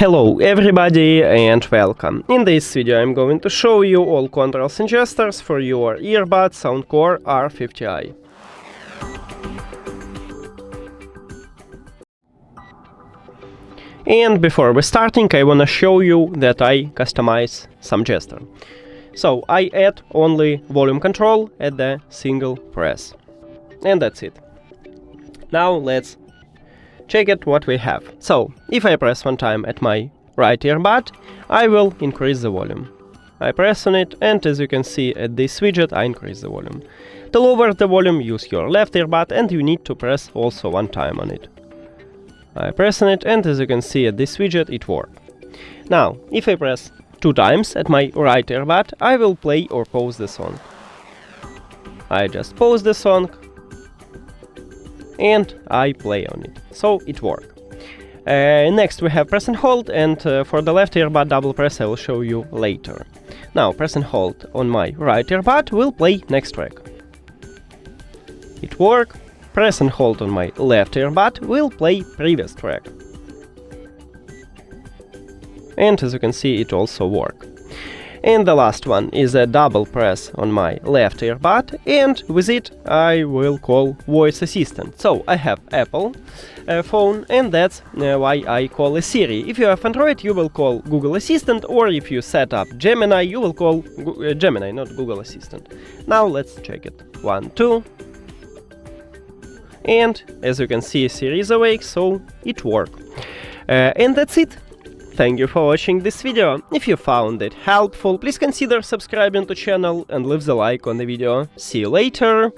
Hello everybody and welcome. In this video I'm going to show you all controls and gestures for your earbuds SOUNDCORE R50i. And before we starting, I wanna show you that I customize some gesture. So I add only volume control at the single press. And that's it. Now let's check it what we have. So if I press one time at my right earbud, I will increase the volume. I press on it, and as you can see at this widget, I increase the volume. To lower the volume, use your left earbud, and you need to press also one time on it. I press on it, and as you can see at this widget, it works. Now, if I press two times at my right earbud, I will play or pause the song. I just pause the song, and I play on it, so it works. Next we have press and hold, and for the left earbud double press I will show you later. Now press and hold on my right earbud will play next track. It works. Press and hold on my left earbud will play previous track. And as you can see, it also works. And the last one is a double press on my left earbud, and with it I will call voice assistant. So I have Apple phone, and that's why I call a Siri. If you have Android, you will call Google Assistant, or if you set up Gemini, you will call Gemini, not Google Assistant. Now let's check it. 1, 2. And as you can see, Siri is awake, so it works. And that's it. Thank you for watching this video. If you found it helpful, please consider subscribing to the channel and leave the like on the video. See you later!